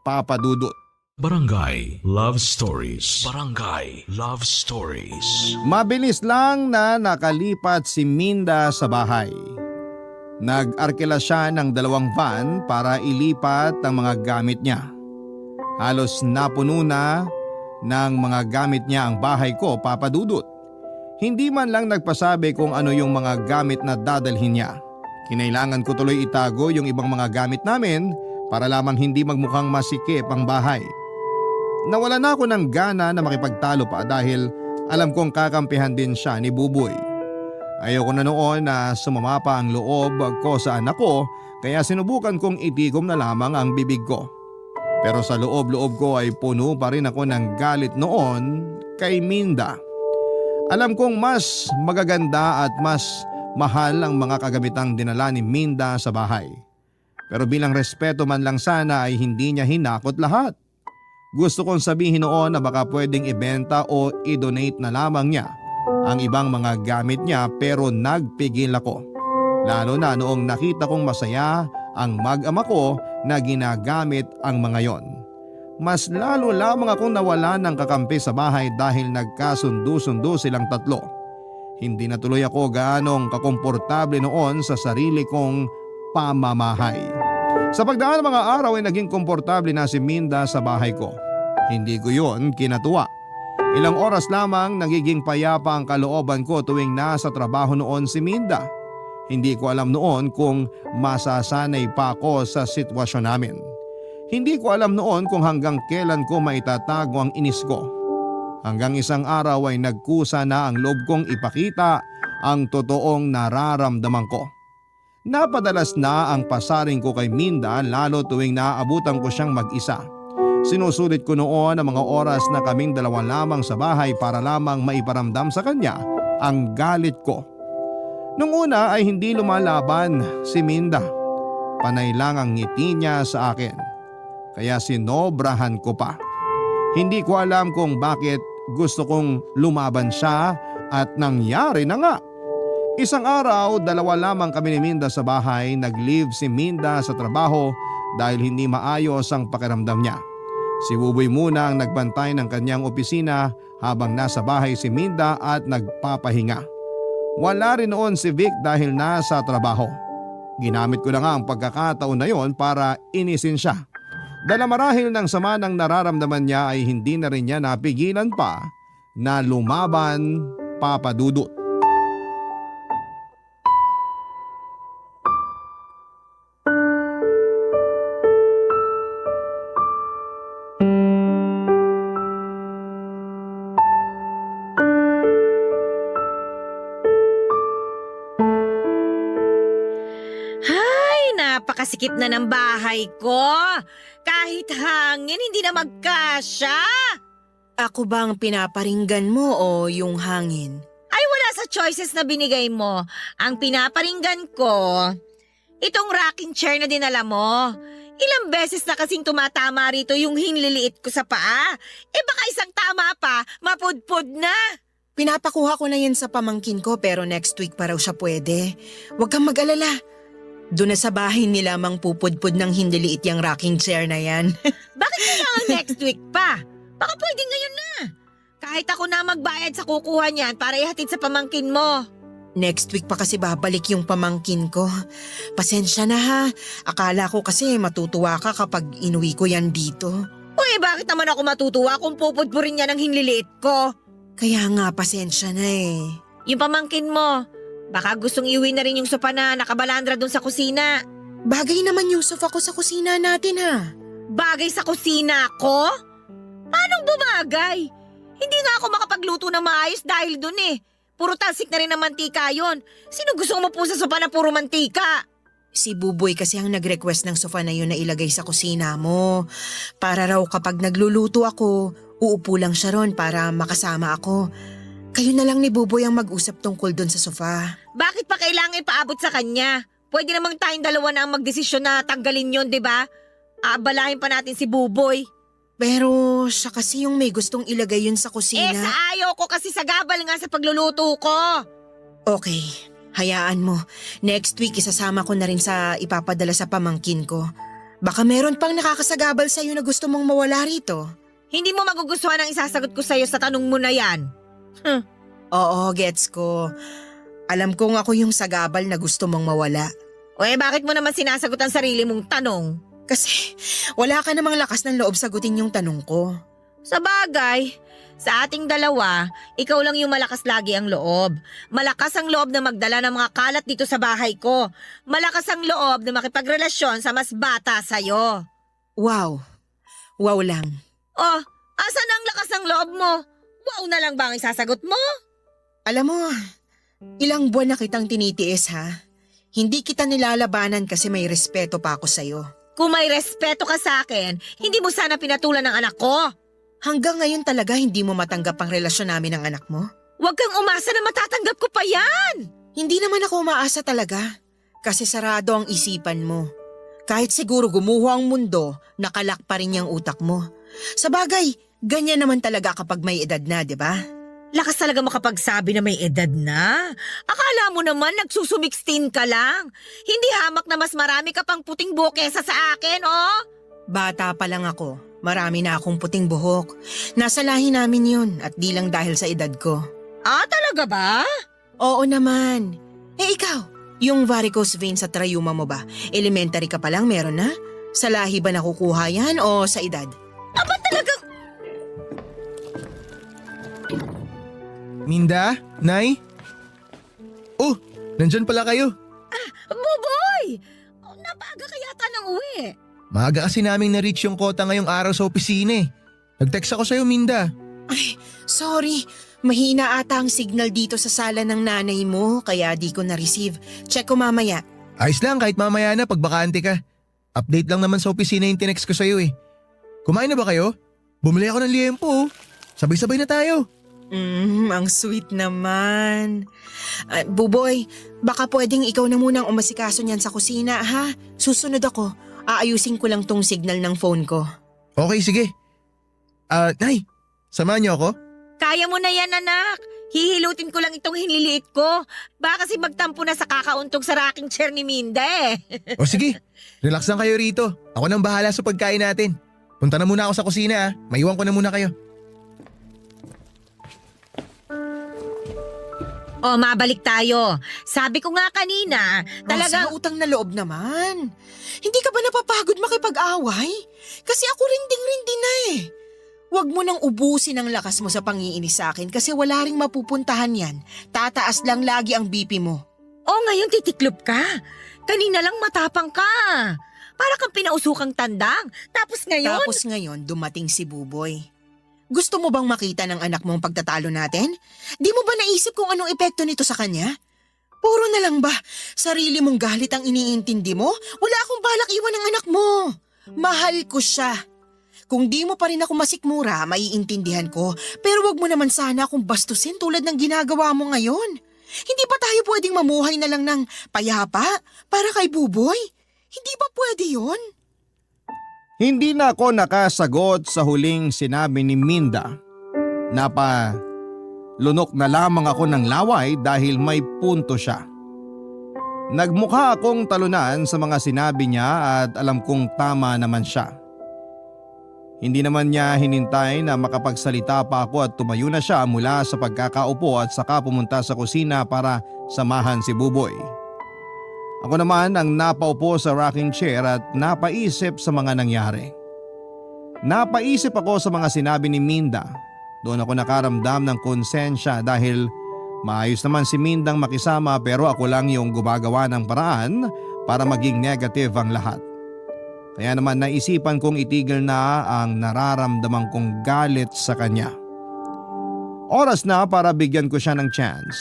Papadudut. Barangay Love Stories. Barangay Love Stories. Mabilis lang na nakalipat si Minda sa bahay. Nag-arkila siya ng 2 van para ilipat ang mga gamit niya. Halos napuno na ng mga gamit niya ang bahay ko, Papadudut. Hindi man lang nagpasabi kung ano yung mga gamit na dadalhin niya. Kinailangan ko tuloy itago yung ibang mga gamit namin para lamang hindi magmukhang masikip ang bahay. Nawala na ako ng gana na makipagtalo pa dahil alam kong kakampihan din siya ni Buboy. Ayoko na noon na sumama pa ang loob ko sa anak ko kaya sinubukan kong itigom na lamang ang bibig ko. Pero sa loob-loob ko ay puno pa rin ako ng galit noon kay Minda. Alam kong mas magaganda at mas mahal ang mga kagamitang dinala ni Minda sa bahay. Pero bilang respeto man lang sana ay hindi niya hinakot lahat. Gusto kong sabihin noon na baka pwedeng ibenta o i-donate na lamang niya ang ibang mga gamit niya pero nagpigil ako. Lalo na noong nakita kong masaya ang mag-ama ko na ginagamit ang mga yon. Mas lalo lamang akong nawala ng kakampi sa bahay dahil nagkasundo-sundo silang tatlo. Hindi na tuloy ako gaanong kakomportable noon sa sarili kong pamamahay. Sa pagdaan ng mga araw ay naging komportable na si Minda sa bahay ko. Hindi ko yon kinatuwa. Ilang oras lamang nagiging payapa ang kalooban ko tuwing nasa trabaho noon si Minda. Hindi ko alam noon kung masasanay pa ako sa sitwasyon namin. Hindi ko alam noon kung hanggang kailan ko maitatago ang inis ko. Hanggang isang araw ay nagkusa na ang loob kong ipakita ang totoong nararamdaman ko. Napadalas na ang pasaring ko kay Minda lalo tuwing naaabutan ko siyang mag-isa. Sinusulit ko noon ang mga oras na kaming dalawa lamang sa bahay para lamang maiparamdam sa kanya ang galit ko. Nung una ay hindi lumalaban si Minda. Panay lang ang ngiti niya sa akin. Kaya sinobrahan ko pa. Hindi ko alam kung bakit gusto kong lumaban siya at nangyari na nga. Isang araw, dalawa lamang kami ni Minda sa bahay. Nag-leave si Minda sa trabaho dahil hindi maayos ang pakiramdam niya. Si Buboy muna ang nagbantay ng kanyang opisina habang nasa bahay si Minda at nagpapahinga. Wala rin noon si Vic dahil nasa trabaho. Ginamit ko na nga ang pagkakataon na yon para inisin siya. Dala marahil ng sama ng nararamdaman niya ay hindi na rin niya napigilan pa na lumaban, Papa Dudut. Napakasikip na ng bahay ko. Kahit hangin, hindi na magkasya. Ako bang pinaparinggan mo o yung hangin? Ay, wala sa choices na binigay mo. Ang pinaparinggan ko, itong rocking chair na dinala mo. Ilang beses na kasing tumatama rito yung hinliliit ko sa paa. Baka isang tama pa, mapudpud na. Pinapakuha ko na yan sa pamangkin ko pero next week pa raw siya pwede. Huwag kang mag-alala. Doon na sa bahay nila mang pupudpud ng hindiliit yung rocking chair na yan. Bakit kailangan next week pa? Baka pwede ngayon na. Kahit ako na magbayad sa kukuha niyan para ihatid sa pamangkin mo. Next week pa kasi babalik yung pamangkin ko. Pasensya na ha. Akala ko kasi matutuwa ka kapag inuwi ko yan dito. Bakit naman ako matutuwa kung pupudpurin niya ng hinliliit ko? Kaya nga pasensya na eh. Yung pamangkin mo, baka gustong iuwi na rin yung sopa na nakabalandra dun sa kusina. Bagay naman yung sofa ko sa kusina natin ha. Bagay sa kusina ko? Paanong bumagay? Hindi nga ako makapagluto na maayos dahil dun eh. Puro talsik na rin ng mantika yon. Sino gusto umupo sa sopa na puro mantika? Si Buboy kasi ang nag-request ng sofa na yun na ilagay sa kusina mo. Para raw kapag nagluluto ako, uupo lang siya ron para makasama ako. Kayo na lang ni Buboy ang mag-usap tungkol doon sa sofa. Bakit pa kailangan ipaabot sa kanya? Pwede namang tayong dalawa na ang magdesisyon na tanggalin yon, di ba? Aabalahin pa natin si Buboy. Pero siya kasi yung may gustong ilagay yun sa kusina. Sa ayaw ko kasi sagabal nga sa pagluluto ko. Okay, hayaan mo. Next week isasama ko na rin sa ipapadala sa pamangkin ko. Baka meron pang nakakasagabal sa'yo na gusto mong mawala rito. Hindi mo magugustuhan ang isasagot ko sa'yo sa tanong mo na yan. Oo, gets ko. Alam kong ako yung sagabal na gusto mong mawala. Bakit mo naman sinasagot ang sarili mong tanong? Kasi wala ka namang lakas ng loob sagutin yung tanong ko. Sa bagay, sa ating dalawa, ikaw lang yung malakas lagi ang loob. Malakas ang loob na magdala ng mga kalat dito sa bahay ko. Malakas ang loob na makipagrelasyon sa mas bata sa'yo. Wow. Wow lang. Asan ang lakas ng loob mo? Wow na lang ba ang isasagot mo? Alam mo, ilang buwan na kitang tinitiis ha. Hindi kita nilalabanan kasi may respeto pa ako sa'yo. Kung may respeto ka sa akin, hindi mo sana pinatulan ng anak ko. Hanggang ngayon talaga hindi mo matanggap ang relasyon namin ng anak mo? Huwag kang umasa na matatanggap ko pa yan. Hindi naman ako umaasa talaga. Kasi sarado ang isipan mo. Kahit siguro gumuho ang mundo, nakalak pa rin yung utak mo. Sa bagay, ganyan naman talaga kapag may edad na, di ba? Lakas talaga makapagsabi na may edad na. Akala mo naman nagsusumixtin ka lang. Hindi hamak na mas marami ka pang puting buhok kesa sa akin, oh. Bata pa lang ako. Marami na akong puting buhok. Nasa lahi namin yun at di lang dahil sa edad ko. Talaga ba? Oo naman. Ikaw, yung varicose vein sa trayuma mo ba? Elementary ka pa lang meron na? Sa lahi ba nakukuha yan o sa edad? Aba talagang... Minda? Nay? Oh, nandyan pala kayo. Buboy! Napaga ka yata ng uwi. Maaga kasi naming na-reach yung kota ngayong araw sa opisina eh. Nag-text ako sa'yo, Minda. Ay, sorry. Mahina ata ang signal dito sa sala ng nanay mo kaya di ko na-receive. Check ko mamaya. Ayos lang kahit mamaya na pag bakante ka. Update lang naman sa opisina yung tinext ko sa'yo eh. Kumain na ba kayo? Bumili ako ng liempo oh. Sabay-sabay na tayo. Ang sweet naman. Buboy, baka pwedeng ikaw na munang umasikaso niyan sa kusina ha? Susunod ako. Aayusin ko lang tong signal ng phone ko. Okay, sige. Nay, samahan niyo ako? Kaya mo na yan, anak. Hihilutin ko lang itong hinliliit ko. Baka kasi magtampo na sa kakauntog sa rocking chair ni Minda eh. O sige, relax lang kayo rito. Ako nang bahala sa pagkain natin. Punta na muna ako sa kusina ah. Maiwan ko na muna kayo. O, mabalik tayo. Sabi ko nga kanina, Talaga? talagang... Utang na loob naman. Hindi ka ba napapagod makipag-away? Kasi ako rinding-rindi na eh. Huwag mo nang ubusin ang lakas mo sa pangiinis sa akin kasi wala ring mapupuntahan yan. Tataas lang lagi ang BP mo. O, ngayon titiklop ka. Kanina lang matapang ka. Para kang pinausukang tandang. Tapos ngayon... Dumating si Buboy. Gusto mo bang makita ng anak mo ang pagtatalo natin? Di mo ba naisip kung anong epekto nito sa kanya? Puro na lang ba? Sarili mong galit ang iniintindi mo? Wala akong balak iwan ng anak mo. Mahal ko siya. Kung di mo pa rin ako masikmura, maiintindihan ko. Pero wag mo naman sana akong bastusin tulad ng ginagawa mo ngayon. Hindi ba tayo pwedeng mamuhay na lang ng payapa para kay Buboy? Hindi ba pwede yun? Hindi na ako nakasagot sa huling sinabi ni Minda. Lunok na lamang ako ng laway dahil may punto siya. Nagmukha akong talunan sa mga sinabi niya at alam kong tama naman siya. Hindi naman niya hinintay na makapagsalita pa ako at tumayo na siya mula sa pagkakaupo at saka pumunta sa kusina para samahan si Buboy. Ako naman ang napaupo sa rocking chair at napaisip sa mga nangyari. Napaisip ako sa mga sinabi ni Minda. Doon ako nakaramdam ng konsensya dahil maayos naman si Mindang makisama pero ako lang yung gumagawa ng paraan para maging negative ang lahat. Kaya naman naisipan kong itigil na ang nararamdaman kong galit sa kanya. Oras na para bigyan ko siya ng chance.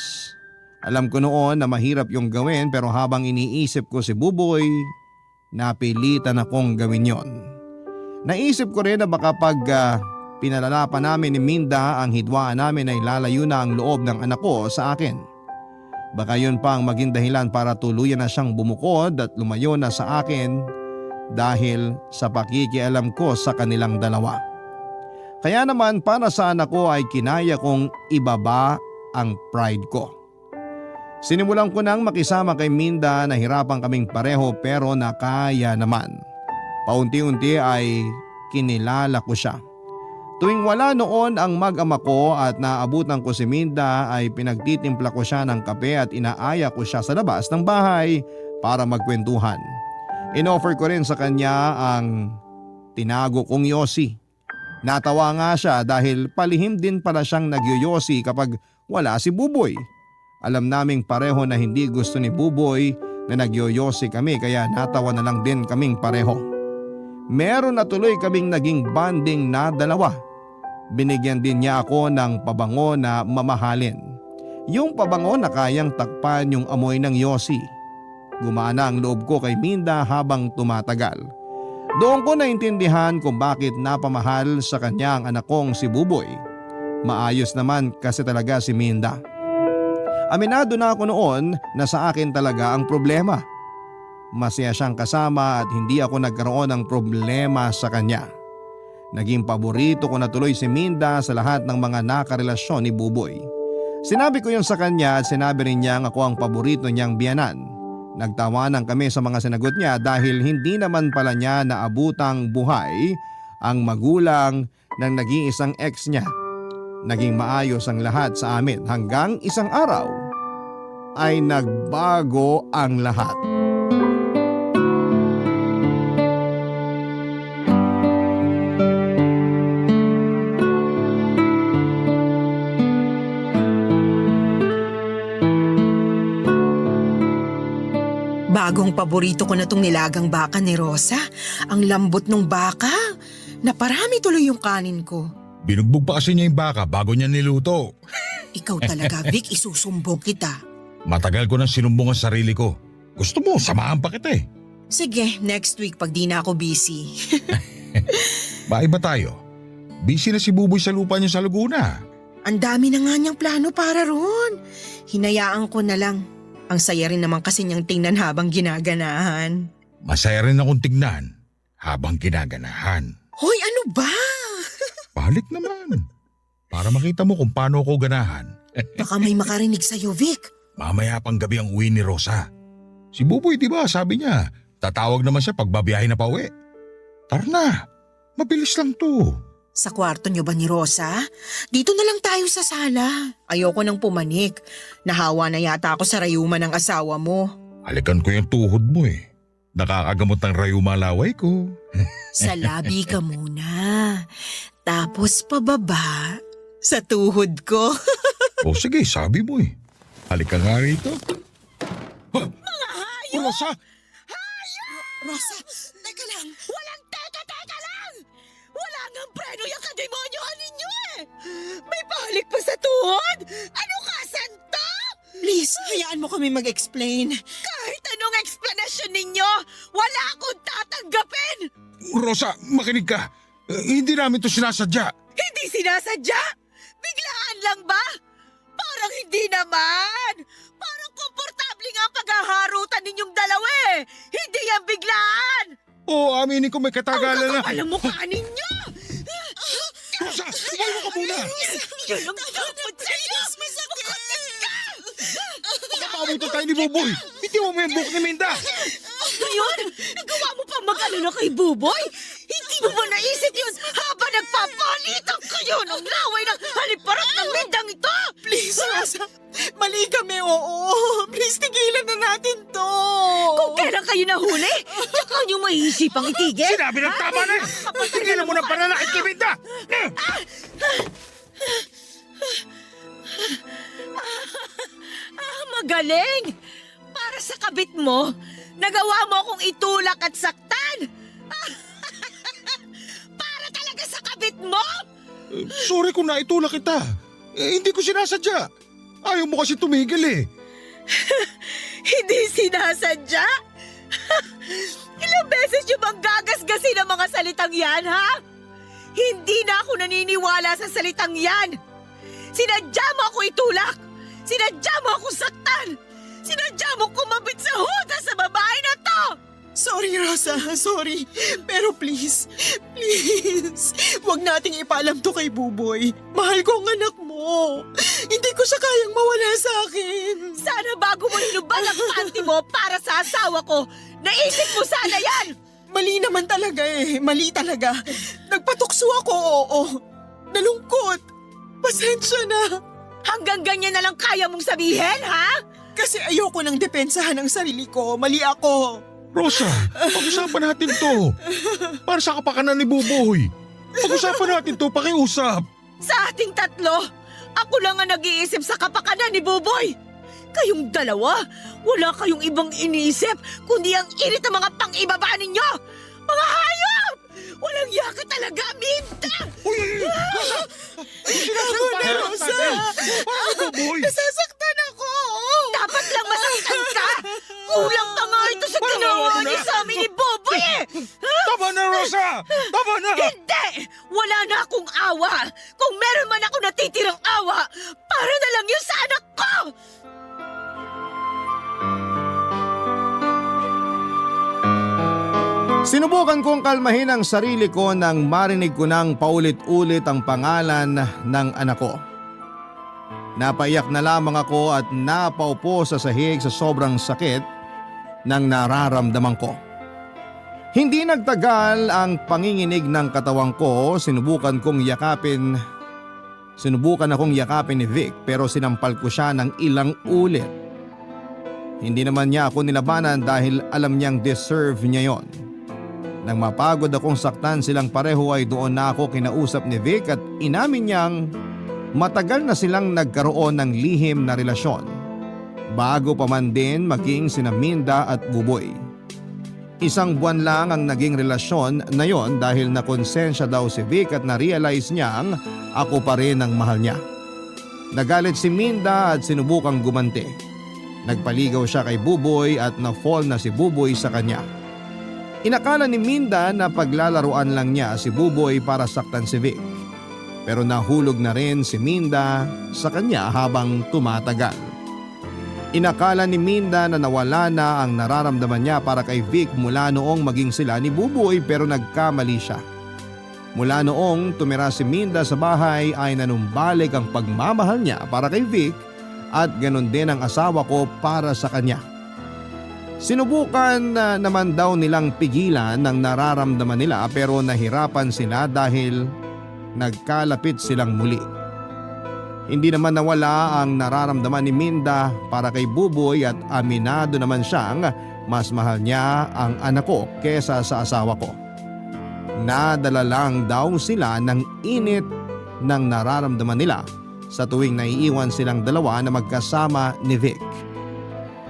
Alam ko noon na mahirap yung gawin pero habang iniisip ko si Buboy, napilitan akong gawin yon. Naisip ko rin na baka pag pinalala pa namin ni Minda ang hidwaan namin ay lalayo na ang loob ng anak ko sa akin. Baka yun pa ang maging dahilan para tuluyan na siyang bumukod at lumayo na sa akin dahil sa pakikialam ko sa kanilang dalawa. Kaya naman para sa anak ko ay kinaya kong ibaba ang pride ko. Sinimulan ko nang makisama kay Minda, nahirapan kaming pareho pero nakaya naman. Paunti-unti ay kinilala ko siya. Tuwing wala noon ang mag-ama ko at naabutan ko si Minda ay pinagtitimpla ko siya ng kape at inaaya ko siya sa labas ng bahay para magkwentuhan. Inoffer ko rin sa kanya ang tinago kong yosi. Natawa nga siya dahil palihim din pala siyang nagyoyosi kapag wala si Buboy. Alam naming pareho na hindi gusto ni Buboy na nagyoyosi kami kaya natawa na lang din kaming pareho. Meron na tuloy kaming naging bonding na dalawa. Binigyan din niya ako ng pabango na mamahalin. Yung pabango na kayang takpan yung amoy ng yosi. Gumana ang loob ko kay Minda habang tumatagal. Doon ko naintindihan kung bakit napamahal sa kanya ang anak kong si Buboy. Maayos naman kasi talaga si Minda. Aminado na ako noon na sa akin talaga ang problema. Masaya siyang kasama at hindi ako nagkaroon ng problema sa kanya. Naging paborito ko na tuloy si Minda sa lahat ng mga nakarelasyon ni Buboy. Sinabi ko yun sa kanya at sinabi rin niyang ako ang paborito niyang biyanan. Nagtawanan kami sa mga sinagot niya dahil hindi naman pala niya naabutang buhay ang magulang ng nag-iisang ex niya. Naging maayos ang lahat sa amin hanggang isang araw ay nagbago ang lahat. Bagong paborito ko na tong nilagang baka ni Rosa. Ang lambot ng baka. Naparami tuloy yung kanin ko. Binugbog pa kasi niya yung baka bago niya niluto. Ikaw talaga, Vic, isusumbong kita. Matagal ko nang sinumbong ang sarili ko. Gusto mo, samahan pa kita eh. Sige, next week pag di na ako busy. Maiba tayo. Busy na si Buboy sa lupa niya sa Laguna. Ang dami na nga niyang plano para roon. Hinayaan ko na lang. Ang saya rin naman kasi niyang tingnan habang ginaganahan. Masaya rin akong tignan habang ginaganahan. Hoy, ano ba? Balik naman. Para makita mo kung paano ako ganahan. Baka may makarinig sa'yo, Vic. Mamaya pang gabi ang uwi ni Rosa. Si Buboy, di ba, sabi niya, tatawag naman siya pag babiyahe na pauwi. Tara na, mabilis lang to. Sa kwarto niyo ba ni Rosa? Dito na lang tayo sa sala. Ayoko nang pumanik. Nahawa na yata ako sa rayuma ng asawa mo. Halikan ko yung tuhod mo eh. Nakakagamot ng rayuma laway ko. Sa labi ka muna. Tapos pababa sa tuhod ko. O sige, sabi mo eh. Halika nga rito. Mga hayop! Rosa! Rosa, teka lang. Walang teka lang! Wala ngang preno yung kademonyohan ninyo eh! May balik pa sa tuhod! Ano ka, santo? Please, hayaan mo kami mag-explain. Kahit anong explanation ninyo, wala akong tatanggapin! Rosa, makinig ka. Hindi namin to sinasadya. Hindi sinasadya? Biglaan lang ba? Parang hindi naman! Parang komportable nga ang paghaharutan ninyong dalawa eh! Hindi yan biglaan! Oo, aminin ko may katagalan na. Ang kakapal ang mukha ninyo! Rosa, umayo ka muna. Yun ang dapat sa'yo! Makabuto tayo ni Buboy. Bitiwan mo yung buhok ni Minda. Ngayon, nagawa mo pa mag-alala kay Buboy? Hindi mo ba naisip yun habang nagpapalitan kayo ng laway ng haliparot ng mindang ito? Please, Rosa. Mali kami, oo. Please, tigilan na natin to. Kung kailan kayo nahuli, tsaka nyo maiisipang itigil? Sinabi ng tama na. Tigilan mo ng pananakit kay Minda. Magaling! Para sa kabit mo, nagawa mo akong itulak at saktan! Para talaga sa kabit mo! Sorry kung naitulak kita. Hindi ko sinasadya. Ayaw mo kasi tumigil eh. Hindi sinasadya? Ilang beses nyo bang gagasgasin ang mga salitang yan, ha? Hindi na ako naniniwala sa salitang yan! Sinadya mo ako itulak! Sinadya mo ako saktan! Sinadya mo kumabit sa huda sa babae na to! Sorry, Rosa. Sorry. Pero please, huwag nating ipaalam to kay Buboy. Mahal ko ang anak mo. Hindi ko siya kayang mawala sa akin. Sana bago mo hinubad ang panty mo para sa asawa ko, naisip mo sana yan! Mali naman talaga eh. Mali talaga. Nagpatukso ako, oo. Nalungkot. Pasensya na. Hanggang ganyan na lang kaya mong sabihin, ha? Kasi ayoko nang depensahan ang sarili ko. Mali ako. Rosa, pag-usapan natin to. Para sa kapakanan ni Buboy. Pag-usapan natin to, pakiusap. Sa ating tatlo, ako lang ang nag-iisip sa kapakanan ni Buboy. Kayong dalawa, wala kayong ibang iniisip kundi ang init ng mga pang-ibaba ninyo. Mga hayop! Walang yaka talaga, Minda! Uy! Rosa! Sinasaktan Rosa! Paano, Buboy? Nasasaktan ako. Dapat lang masaktan ka! Kulang pa nga ito sa ginawa niyo sa amin ni Buboy eh! Tama na, Rosa! Tama na! Hindi! Wala na akong awa! Kung meron man ako natitirang awa, para na lang yun sa anak ko! Sinubukan kong kalmahin ang sarili ko nang marinig ko nang paulit-ulit ang pangalan ng anak ko. Napaiyak na lamang ako at napaupo sa sahig sa sobrang sakit ng nararamdaman ko. Hindi nagtagal ang panginginig ng katawan ko, sinubukan akong yakapin ni Vic pero sinampal ko siya ng ilang ulit. Hindi naman niya ako nilabanan dahil alam niyang deserve niya yon. Nang mapagod akong saktan silang pareho ay doon na ako kinausap ni Vic at inamin niyang matagal na silang nagkaroon ng lihim na relasyon. bago pa man din maging sina Minda at Buboy. Isang buwan lang ang naging relasyon na yon dahil nakonsensya daw si Vic at na-realize niyang ako pa rin ang mahal niya. Nagalit si Minda at sinubukang gumanti. Nagpaligaw siya kay Buboy at na-fall na si Buboy sa kanya. Inakala ni Minda na paglalaruan lang niya si Buboy para saktan si Vic. Pero nahulog na rin si Minda sa kanya habang tumatagal. Inakala ni Minda na nawala na ang nararamdaman niya para kay Vic mula noong maging sila ni Buboy, pero nagkamali siya. Mula noong tumira si Minda sa bahay ay nanumbalik ang pagmamahal niya para kay Vic at ganun din ang asawa ko para sa kanya. Sinubukan na naman daw nilang pigilan ang nararamdaman nila pero nahirapan sila dahil nagkalapit silang muli. Hindi naman nawala ang nararamdaman ni Minda para kay Buboy at aminado naman siyang mas mahal niya ang anak ko kesa sa asawa ko. Nadala lang daw sila ng init ng nararamdaman nila sa tuwing naiiwan silang dalawa na magkasama ni Vic.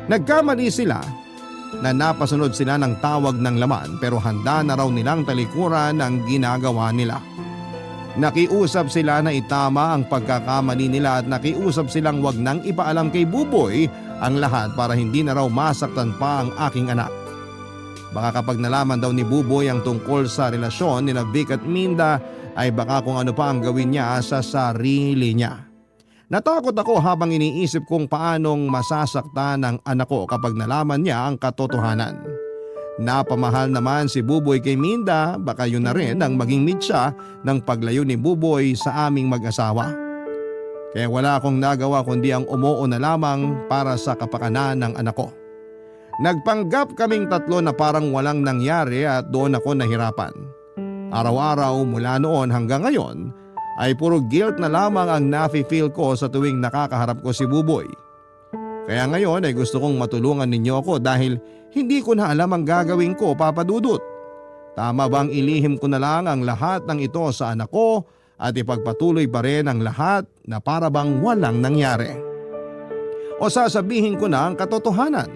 Nagkamali sila na napasunod sila ng tawag ng laman pero handa na raw nilang talikuran ang ginagawa nila. Nakiusap sila na itama ang pagkakamali nila at nakiusap silang wag nang ipaalam kay Buboy ang lahat para hindi na raw masaktan pa ang aking anak. Baka kapag nalaman daw ni Buboy ang tungkol sa relasyon nila Vic at Minda ay baka kung ano pa ang gawin niya sa sarili niya. Natakot ako habang iniisip kung paanong masasaktan ang anak ko kapag nalaman niya ang katotohanan. Napamahal naman si Buboy kay Minda, baka yun na rin ang maging mitsa ng paglayo ni Buboy sa aming mag-asawa. Kaya wala akong nagawa kundi ang umuo na lamang para sa kapakanan ng anak ko. Nagpanggap kaming tatlo na parang walang nangyari at doon ako nahirapan. Araw-araw mula noon hanggang ngayon ay puro guilt na lamang ang nafe-feel ko sa tuwing nakakaharap ko si Buboy. Kaya ngayon ay gusto kong matulungan ninyo ako dahil hindi ko na alam ang gagawin ko, Papa Dudut. Tama bang ilihim ko na lang ang lahat ng ito sa anak ko at ipagpatuloy pa rin ang lahat na para bang walang nangyari? O sasabihin ko na ang katotohanan?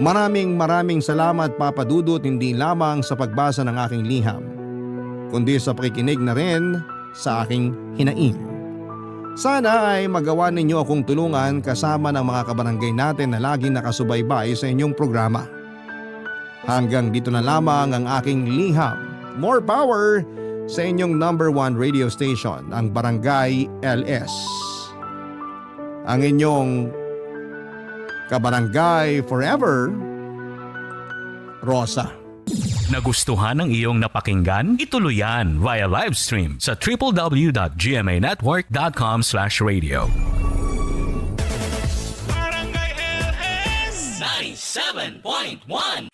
Maraming salamat, Papa Dudut, hindi lamang sa pagbasa ng aking liham, kundi sa pakikinig na rin sa aking hinaing. Sana ay magawa ninyo akong tulungan kasama ng mga kabarangay natin na laging nakasubaybay sa inyong programa. Hanggang dito na lamang ang aking liham. More power sa inyong number 1 radio station, ang Barangay LS. Ang inyong kabarangay forever, Rosa. Nagustuhan ng iyong napakinggan? Ituloy yan via live stream sa www.gmanetwork.com/radio. Barangay LS 97.1